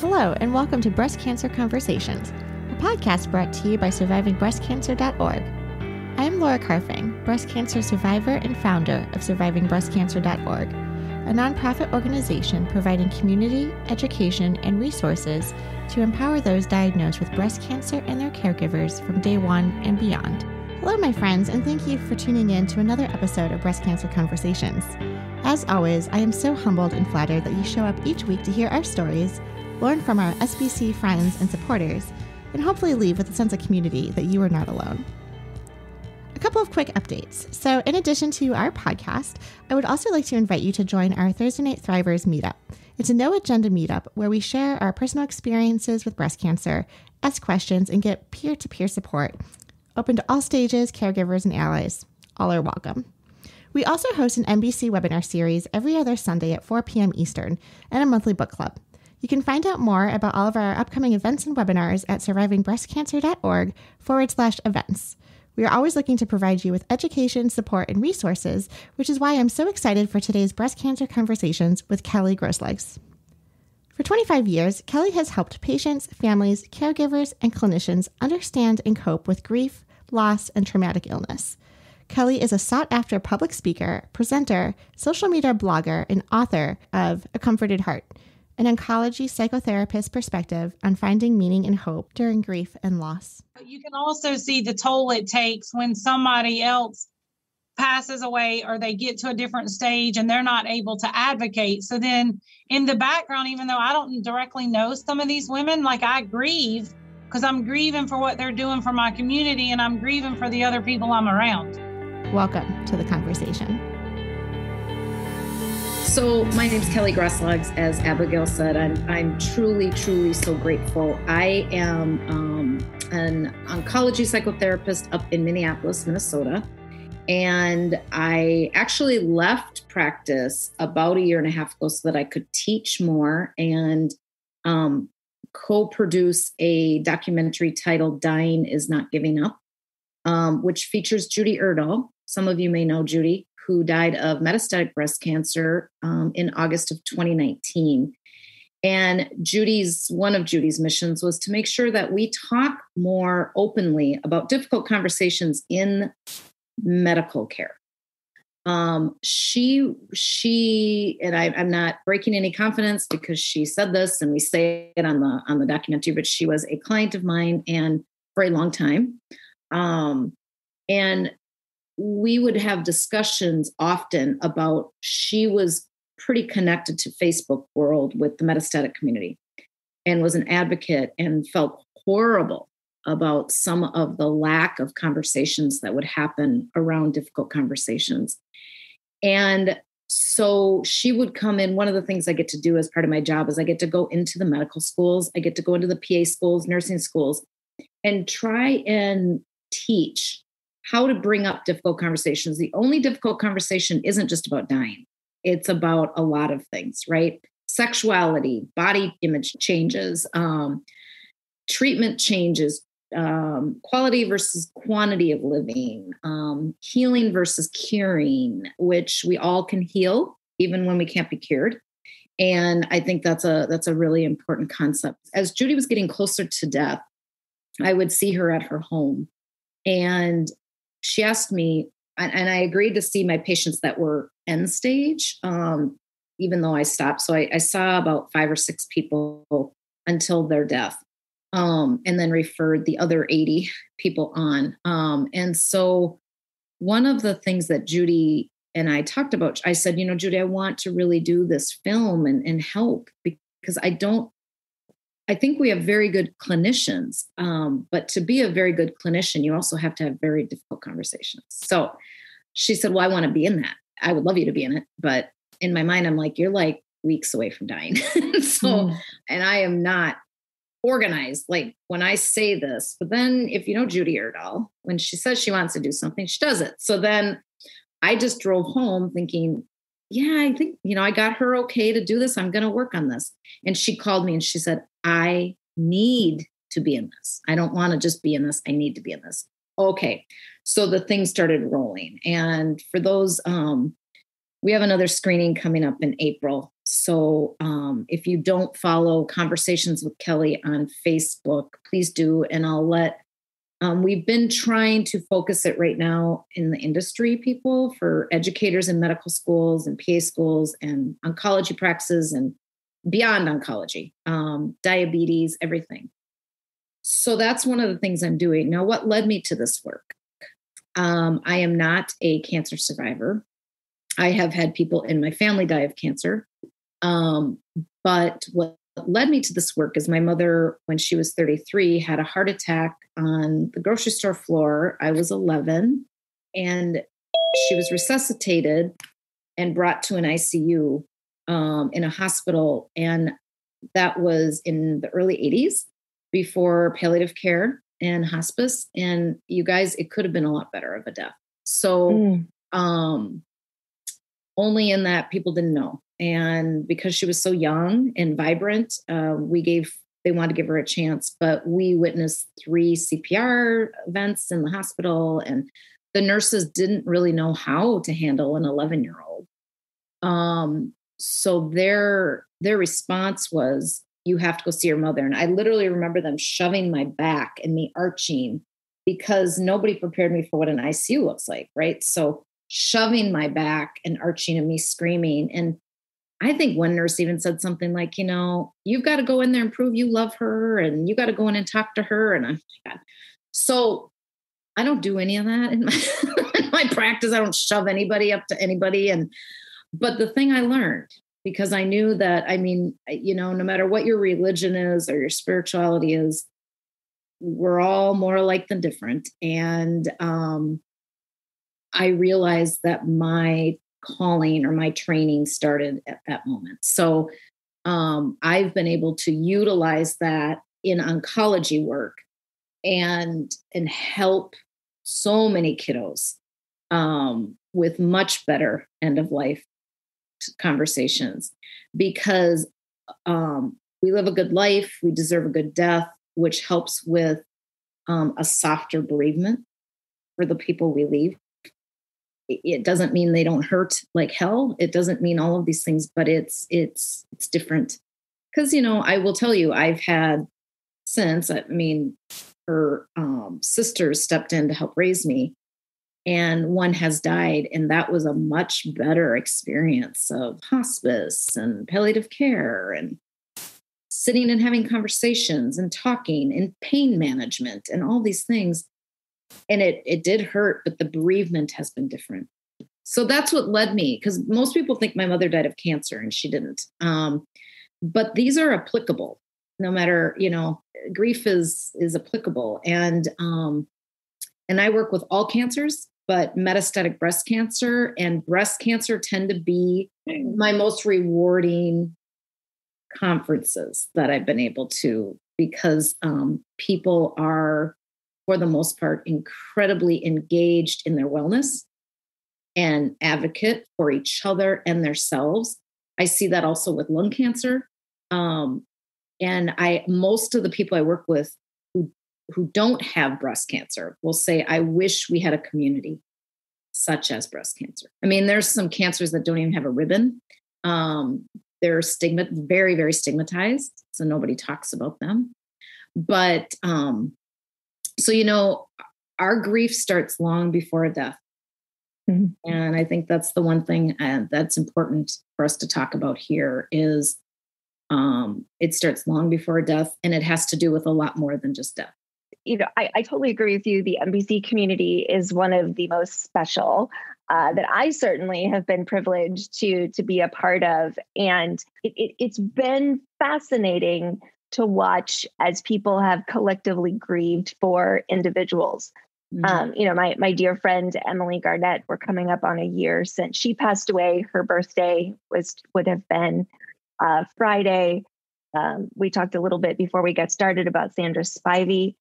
Hello, and welcome to Breast Cancer Conversations, a podcast brought to you by survivingbreastcancer.org. I am Laura Carfing, breast cancer survivor and founder of survivingbreastcancer.org, a nonprofit organization providing community, education, and resources to empower those diagnosed with breast cancer and their caregivers from day one and beyond. Hello, my friends, and thank you for tuning in to another episode of Breast Cancer Conversations. As always, I am so humbled and flattered that you show up each week to hear our stories, learn from our SBC friends and supporters, and hopefully leave with a sense of community that you are not alone. A couple of quick updates. So in addition to our podcast, I would also like to invite you to join our Thursday Night Thrivers meetup. It's a no-agenda meetup where we share our personal experiences with breast cancer, ask questions, and get peer-to-peer support. Open to all stages, caregivers, and allies. All are welcome. We also host an NBC webinar series every other Sunday at 4 p.m. Eastern and a monthly book club. You can find out more about all of our upcoming events and webinars at survivingbreastcancer.org/events. We are always looking to provide you with education, support, and resources, which is why I'm so excited for today's breast cancer conversations with Kelly Grosklags. For 25 years, Kelly has helped patients, families, caregivers, and clinicians understand and cope with grief, loss, and traumatic illness. Kelly is a sought-after public speaker, presenter, social media blogger, and author of A Comforted Heart, an oncology psychotherapist perspective on finding meaning and hope during grief and loss. You can also see the toll it takes when somebody else passes away or they get to a different stage and they're not able to advocate. So then in the background, even though I don't directly know some of these women, like I grieve because I'm grieving for what they're doing for my community and I'm grieving for the other people I'm around. Welcome to the conversation. So my name's Kelly Grosklags. As Abigail said, I'm truly so grateful. I am an oncology psychotherapist up in Minneapolis, Minnesota. And I actually left practice about a year and a half ago so that I could teach more and co-produce a documentary titled Dying is Not Giving Up, which features Judy Erdahl. Some of you may know Judy, who died of metastatic breast cancer in August of 2019. And one of Judy's missions was to make sure that we talk more openly about difficult conversations in medical care. She, and I'm not breaking any confidence because she said this and we say it on the documentary, but she was a client of mine and for a long time. And we would have discussions often about she was pretty connected to Facebook world with the metastatic community and was an advocate and felt horrible about some of the lack of conversations that would happen around difficult conversations. And so she would come in. One of the things I get to do as part of my job is I get to go into the medical schools. I get to go into the PA schools, nursing schools, and try and teach how to bring up difficult conversations. The only difficult conversation isn't just about dying. It's about a lot of things, right? Sexuality, body image changes, treatment changes, quality versus quantity of living, healing versus curing, which we all can heal even when we can't be cured. And I think that's a really important concept. As Judy was getting closer to death, I would see her at her home and she asked me, and I agreed to see my patients that were end stage, even though I stopped. So I saw about 5 or 6 people until their death, and then referred the other 80 people on. And so one of the things that Judy and I talked about, I said, Judy, I want to really do this film and help because I think we have very good clinicians, but to be a very good clinician, you also have to have very difficult conversations. So she said, well, I want to be in that. I would love you to be in it. But in my mind, I'm like, you're like weeks away from dying. And I am not organized. Like when I say this, but then if you know Judy Erdahl, when she says she wants to do something, she does it. So then I just drove home thinking, yeah, I think, I got her okay to do this. I'm going to work on this. And she called me and she said, I need to be in this. I don't want to just be in this. I need to be in this. Okay. So the thing started rolling. And for those, we have another screening coming up in April So if you don't follow Conversations with Kelly on Facebook, please do. And I'll let, we've been trying to focus it right now in the industry people, for educators in medical schools and PA schools and oncology practices and beyond oncology, diabetes, everything. So that's one of the things I'm doing. Now, what led me to this work? I am not a cancer survivor. I have had people in my family die of cancer. But what led me to this work is my mother, when she was 33, had a heart attack on the grocery store floor. I was 11, and she was resuscitated and brought to an ICU in a hospital. And that was in the early 80s, before palliative care and hospice. And you guys, it could have been a lot better of a death. So only in that people didn't know. And because she was so young and vibrant, they wanted to give her a chance, but we witnessed 3 CPR events in the hospital, and the nurses didn't really know how to handle an 11-year-old. So their response was, you have to go see your mother. And I literally remember them shoving my back and me arching, because nobody prepared me for what an ICU looks like, right? So shoving my back and arching and me screaming. And I think one nurse even said something like, you've got to go in there and prove you love her, and you got to go in and talk to her. And I'm like, so I don't do any of that in my practice. I don't shove anybody up to anybody. But the thing I learned, because I knew that, no matter what your religion is or your spirituality is, we're all more alike than different. And I realized that my calling or my training started at that moment. So I've been able to utilize that in oncology work and help so many kiddos with much better end of life conversations, because we live a good life, we deserve a good death, which helps with a softer bereavement for the people we leave. It doesn't mean they don't hurt like hell. It doesn't mean all of these things, but it's different. Because, I will tell you, I've had her sisters stepped in to help raise me, and one has died. And that was a much better experience of hospice and palliative care and sitting and having conversations and talking and pain management and all these things. And it did hurt, but the bereavement has been different. So that's what led me, because most people think my mother died of cancer, and she didn't. But these are applicable, no matter, grief is applicable. And I work with all cancers, but metastatic breast cancer and breast cancer tend to be my most rewarding conferences that I've been able to, because people are, for the most part, incredibly engaged in their wellness and advocate for each other and themselves. I see that also with lung cancer. And most of the people I work with who don't have breast cancer will say, I wish we had a community such as breast cancer. There's some cancers that don't even have a ribbon. They're very, very stigmatized, so nobody talks about them. But so, our grief starts long before a death. Mm-hmm. And I think that's the one thing that's important for us to talk about here is it starts long before a death, and it has to do with a lot more than just death. I totally agree with you. The MBC community is one of the most special that I certainly have been privileged to be a part of. And it's been fascinating to watch as people have collectively grieved for individuals. Mm-hmm. My dear friend, Emily Garnett, we're coming up on a year since she passed away. Her birthday would have been Friday. We talked a little bit before we got started about Sandra Spivey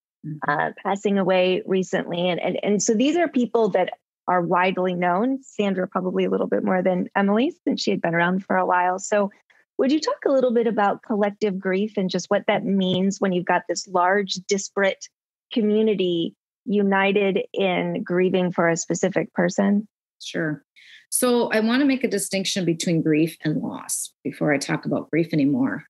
passing away recently. And so these are people that are widely known. Sandra probably a little bit more than Emily, since she had been around for a while. So would you talk a little bit about collective grief and just what that means when you've got this large, disparate community united in grieving for a specific person? Sure. So I want to make a distinction between grief and loss before I talk about grief anymore.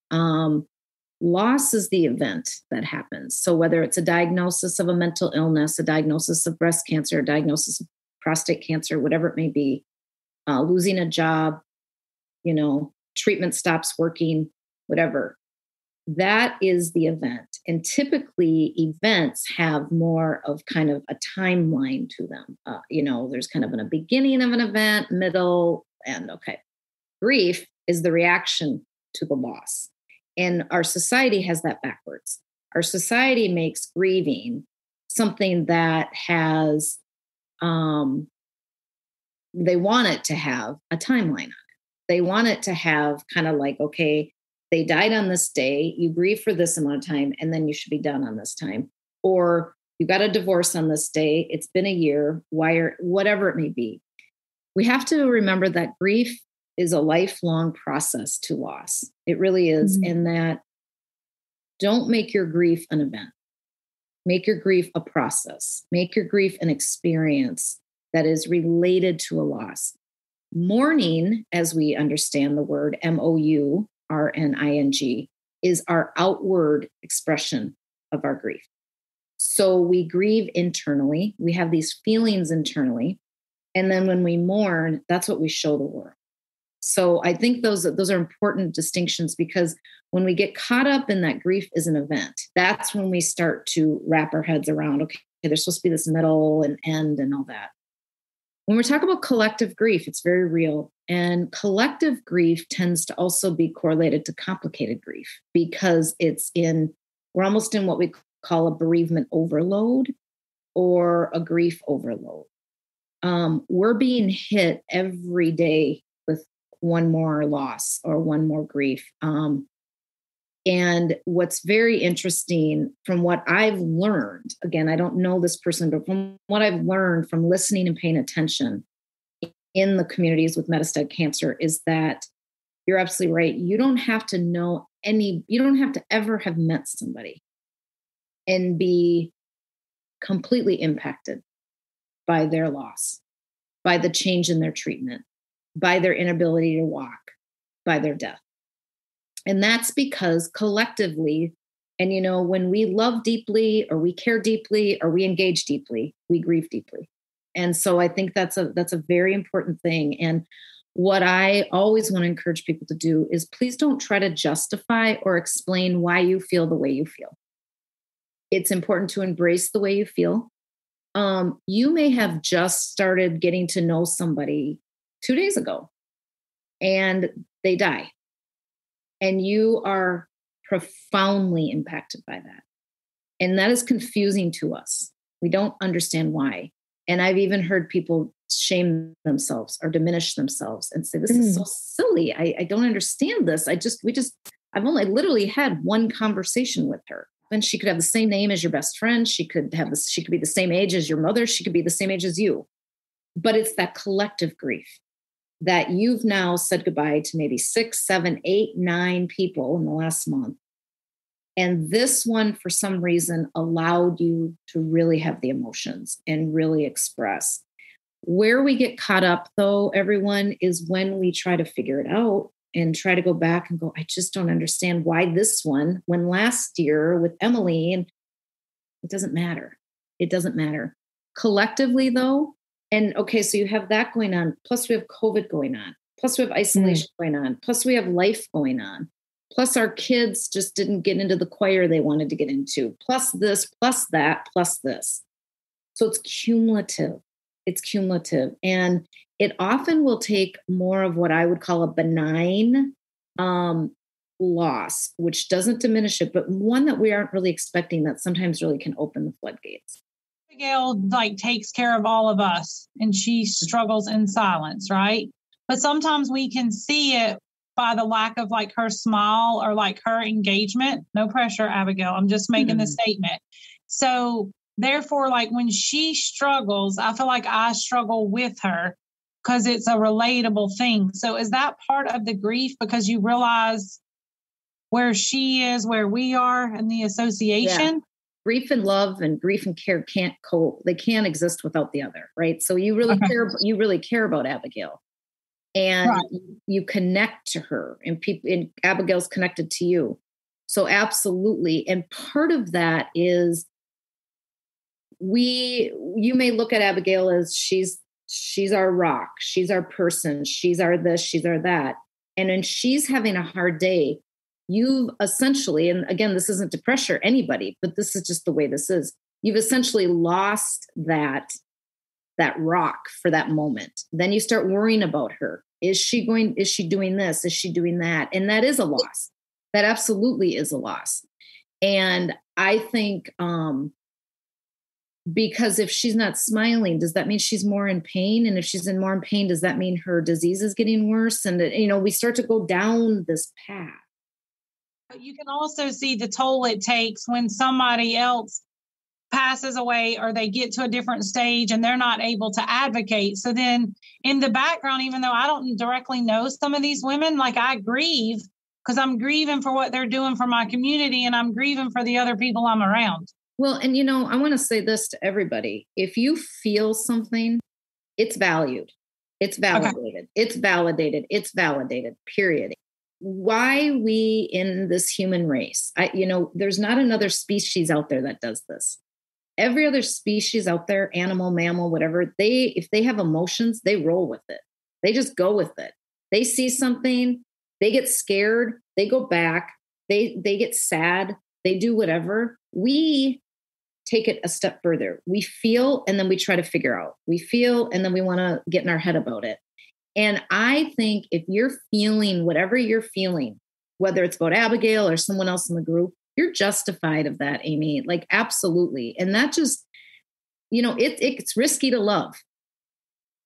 Loss is the event that happens. So whether it's a diagnosis of a mental illness, a diagnosis of breast cancer, a diagnosis of prostate cancer, whatever it may be, losing a job, treatment stops working, whatever, that is the event. And typically events have more of kind of a timeline to them. There's kind of a beginning of an event, middle, and okay. Grief is the reaction to the loss. And our society has that backwards. Our society makes grieving something that has, they want it to have a timeline on it. They want it to have kind of like, okay, they died on this day, you grieve for this amount of time, and then you should be done on this time. Or you got a divorce on this day, it's been a year, whatever it may be. We have to remember that grief is a lifelong process to loss. It really is. Mm-hmm. And that don't make your grief an event. Make your grief a process. Make your grief an experience that is related to a loss. Mourning, as we understand the word, MOURNING, is our outward expression of our grief. So we grieve internally. We have these feelings internally. And then when we mourn, that's what we show the world. So I think those are important distinctions, because when we get caught up in that grief is an event, that's when we start to wrap our heads around, okay, there's supposed to be this middle and end and all that. When we're talking about collective grief, it's very real. And collective grief tends to also be correlated to complicated grief, because we're almost in what we call a bereavement overload or a grief overload. We're being hit every day with one more loss or one more grief. And what's very interesting from what I've learned, again, I don't know this person, but from what I've learned from listening and paying attention in the communities with metastatic cancer, is that you're absolutely right. You don't have to ever have met somebody and be completely impacted by their loss, by the change in their treatment, by their inability to walk, by their death. And that's because collectively, and when we love deeply or we care deeply or we engage deeply, we grieve deeply. And so I think that's a very important thing. And what I always want to encourage people to do is please don't try to justify or explain why you feel the way you feel. It's important to embrace the way you feel. You may have just started getting to know somebody 2 days ago and they die. And you are profoundly impacted by that. And that is confusing to us. We don't understand why. And I've even heard people shame themselves or diminish themselves and say, this is so silly. I don't understand this. I've only literally had one conversation with her. And she could have the same name as your best friend. She could be the same age as your mother. She could be the same age as you. But it's that collective grief that you've now said goodbye to maybe 6, 7, 8, 9 people in the last month. And this one, for some reason, allowed you to really have the emotions and really express. Where we get caught up, though, everyone, is when we try to figure it out and try to go back and go, I just don't understand why this one, when last year with Emily, and it doesn't matter. It doesn't matter. Collectively, though, and okay, so you have that going on, plus we have COVID going on, plus we have isolation going on, plus we have life going on, plus our kids just didn't get into the choir they wanted to get into, plus this, plus that, plus this. So it's cumulative. It's cumulative. And it often will take more of what I would call a benign loss, which doesn't diminish it, but one that we aren't really expecting that sometimes really can open the floodgates. Abigail takes care of all of us and she struggles in silence, right? But sometimes we can see it by the lack of her smile or her engagement. No pressure, Abigail. I'm just making the statement. So therefore, when she struggles, I feel like I struggle with her because it's a relatable thing. So is that part of the grief because you realize where she is, where we are, and the association? grief and love and grief and care they can't exist without the other, right? So you really care about Abigail, and you connect to her, and Abigail's connected to you. So absolutely. And part of that is you may look at Abigail as she's our rock. She's our person. She's our this, she's our that. And when she's having a hard day, you've essentially, and again, this isn't to pressure anybody, but this is just the way this is. You've essentially lost that rock for that moment. Then you start worrying about her. Is she doing this? Is she doing that? And that is a loss. That absolutely is a loss. And I think, because if she's not smiling, does that mean she's more in pain? And if she's more in pain, does that mean her disease is getting worse? And, we start to go down this path. You can also see the toll it takes when somebody else passes away or they get to a different stage and they're not able to advocate. So then in the background, even though I don't directly know some of these women, like I grieve because I'm grieving for what they're doing for my community, and I'm grieving for the other people I'm around. Well, and I want to say this to everybody. If you feel something, it's valued. It's validated. Okay. It's validated. It's validated, period. Why we in this human race, there's not another species out there that does this. Every other species out there, animal, mammal, whatever, if they have emotions, they roll with it. They just go with it. They see something, they get scared, they go back, they get sad, they do whatever. We take it a step further. We feel, and then we try to figure out. We feel, and then we want to get in our head about it. And I think if you're feeling whatever you're feeling, whether it's about Abigail or someone else in the group, you're justified of that, Amy. Like, absolutely. And that just, it's risky to love.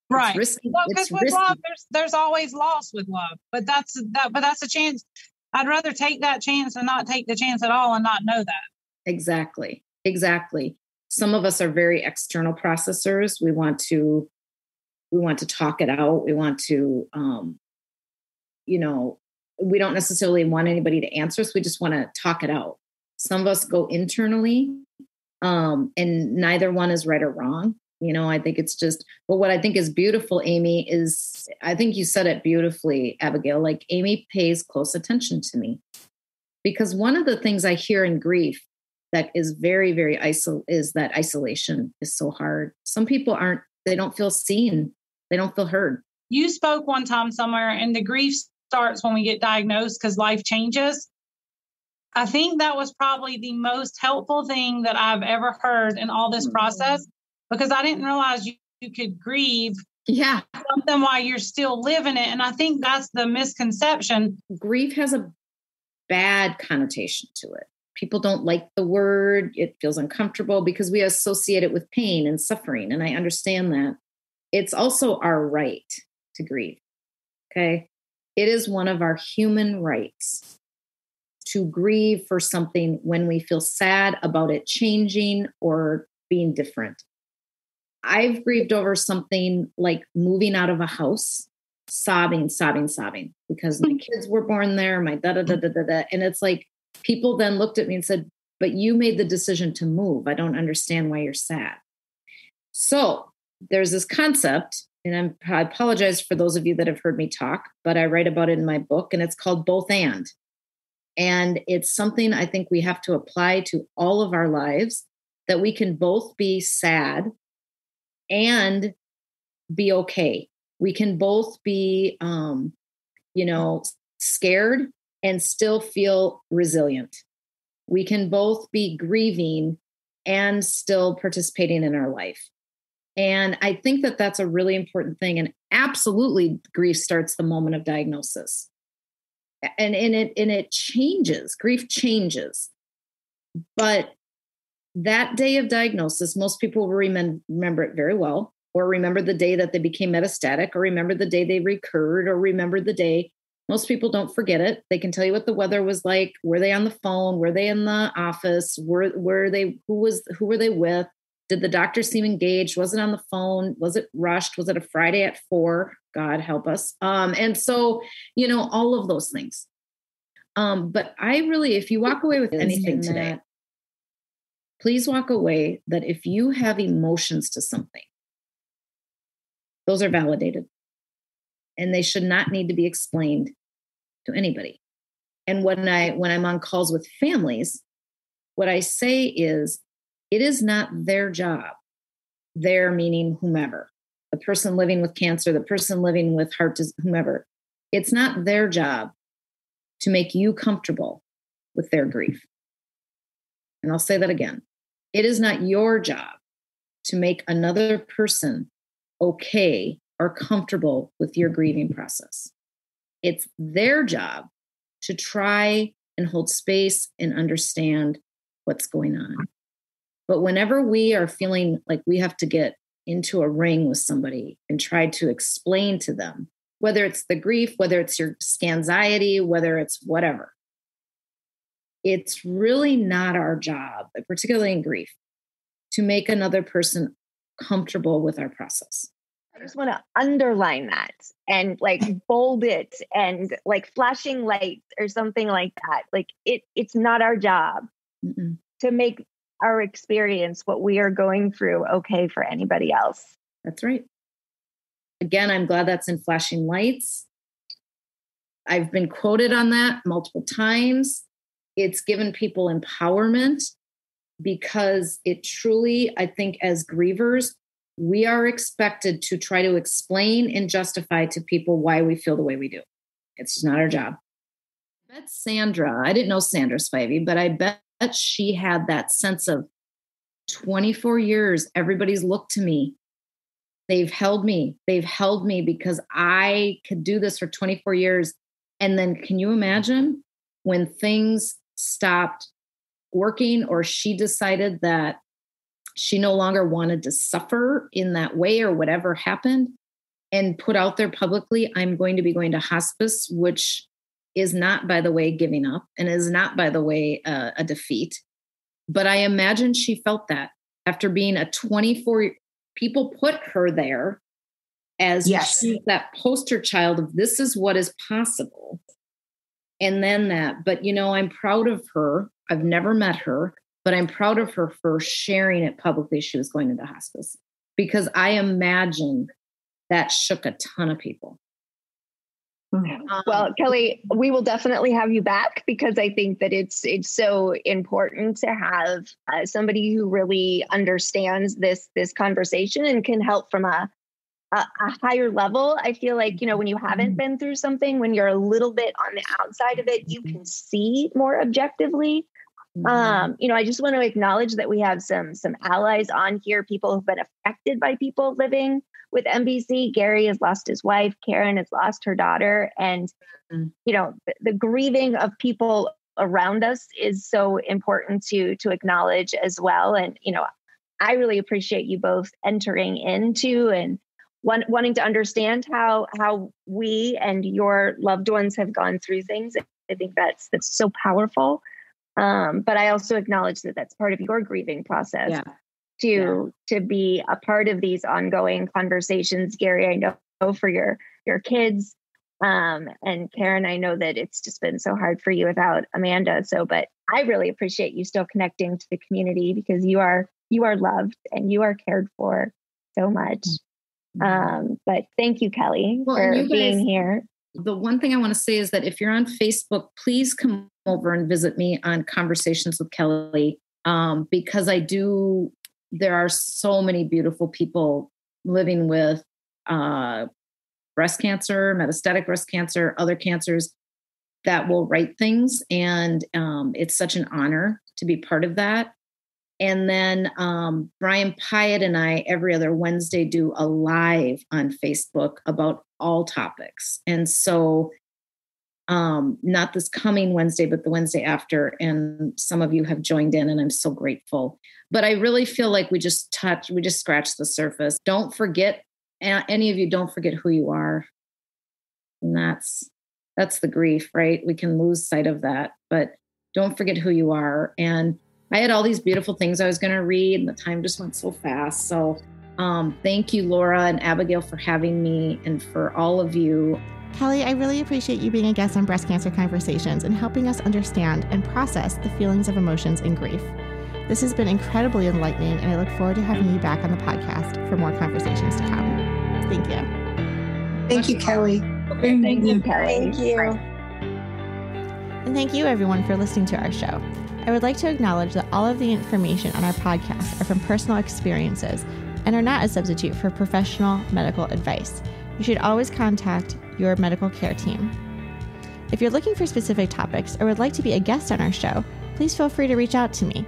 Right. It's risky. Well, because with love, there's always loss with love. But that's a chance. I'd rather take that chance and not take the chance at all and not know that. Exactly. Some of us are very external processors. We want to talk it out. We want to, we don't necessarily want anybody to answer us. We just want to talk it out. Some of us go internally, and neither one is right or wrong. I think it's just, but what I think is beautiful, Amy, is I think you said it beautifully, Abigail, like Amy pays close attention to me, because one of the things I hear in grief that is very, very is that isolation is so hard. Some people they don't feel seen. They don't feel heard. You spoke one time somewhere, and the grief starts when we get diagnosed because life changes. I think that was probably the most helpful thing that I've ever heard in all this process, because I didn't realize you could grieve something while you're still living it. And I think that's the misconception. Grief has a bad connotation to it. People don't like the word. It feels uncomfortable because we associate it with pain and suffering. And I understand that. It's also our right to grieve. Okay. It is one of our human rights to grieve for something when we feel sad about it changing or being different. I've grieved over something like moving out of a house, sobbing, because my kids were born there, my da-da-da-da-da-da. And it's like, people then looked at me and said, but you made the decision to move. I don't understand why you're sad. So there's this concept, and I apologize for those of you that have heard me talk, but I write about it in my book, and it's called both and. And it's something I think we have to apply to all of our lives, that we can both be sad and be okay. We can both be, scared and still feel resilient. We can both be grieving and still participating in our life. And I think that that's a really important thing. And absolutely, grief starts the moment of diagnosis. And it changes. Grief changes. But that day of diagnosis, most people will remember it very well, or remember the day that they became metastatic, or remember the day they recurred, or remember the day. Most people don't forget it. They can tell you what the weather was like. Were they on the phone? Were they in the office? Who were they with? Did the doctor seem engaged? Was it on the phone? Was it rushed? Was it a Friday at 4? God help us. And so, all of those things. But I really, if you walk away with anything today, please walk away that if you have emotions to something, those are validated and they should not need to be explained to anybody. And when I'm on calls with families, what I say is, it is not their job, their meaning whomever, the person living with cancer, the person living with heart disease, whomever. It's not their job to make you comfortable with their grief. And I'll say that again. It is not your job to make another person okay or comfortable with your grieving process. It's their job to try and hold space and understand what's going on. But whenever we are feeling like we have to get into a ring with somebody and try to explain to them, whether it's the grief, whether it's your scanxiety, whether it's whatever, it's really not our job, particularly in grief, to make another person comfortable with our process. I just want to underline that and like bold it and like flashing lights or something like that. Like it's not our job to make our experience, what we are going through, okay for anybody else. That's right. Again, I'm glad that's in flashing lights. I've been quoted on that multiple times. It's given people empowerment because it truly, I think as grievers, we are expected to try to explain and justify to people why we feel the way we do. It's just not our job. I bet Sandra, I didn't know Sandra Spivey, but I bet she had that sense of 24 years, everybody's looked to me. They've held me because I could do this for 24 years. And then can you imagine when things stopped working or she decided that she no longer wanted to suffer in that way or whatever happened and put out there publicly, I'm going to be going to hospice, which is not, by the way, giving up and is not, by the way, a defeat. But I imagine she felt that after being a 24, people put her there as that poster child of this is what is possible. And then that, but I'm proud of her. I've never met her, but I'm proud of her for sharing it publicly. She was going into hospice because I imagine that shook a ton of people. Well, Kelly, we will definitely have you back because I think that it's so important to have somebody who really understands this conversation and can help from a higher level. I feel like, when you haven't been through something, when you're a little bit on the outside of it, you can see more objectively. I just want to acknowledge that we have some allies on here, people who've been affected by people living with MBC. Gary has lost his wife. Karen has lost her daughter. And, the grieving of people around us is so important to acknowledge as well. And, I really appreciate you both entering into and wanting to understand how we and your loved ones have gone through things. I think that's so powerful. But I also acknowledge that that's part of your grieving process to be a part of these ongoing conversations. Gary, I know for your kids, and Karen, I know that it's just been so hard for you without Amanda. But I really appreciate you still connecting to the community because you are loved and you are cared for so much. But thank you, Kelly, for being here. The one thing I want to say is that if you're on Facebook, please come over and visit me on Conversations with Kelly, because there are so many beautiful people living with breast cancer, metastatic breast cancer, other cancers that will write things. And it's such an honor to be part of that. And then Brian Pyatt and I, every other Wednesday, do a live on Facebook about all topics. And so not this coming Wednesday, but the Wednesday after. And some of you have joined in and I'm so grateful. But I really feel like we just scratched the surface. Don't forget, any of you, don't forget who you are. And that's the grief, right? We can lose sight of that, but don't forget who you are. And I had all these beautiful things I was going to read and the time just went so fast. So thank you, Laura and Abigail, for having me and for all of you. Kelly, I really appreciate you being a guest on Breast Cancer Conversations and helping us understand and process the feelings of emotions and grief. This has been incredibly enlightening, and I look forward to having you back on the podcast for more conversations to come. Thank you. Thank you, Kelly. Thank you, Kelly. Thank you. And thank you, everyone, for listening to our show. I would like to acknowledge that all of the information on our podcast are from personal experiences and are not a substitute for professional medical advice. You should always contact your medical care team. If you're looking for specific topics or would like to be a guest on our show, please feel free to reach out to me.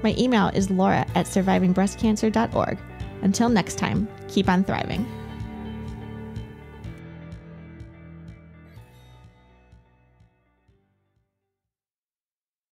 My email is laura@survivingbreastcancer.org. Until next time, keep on thriving.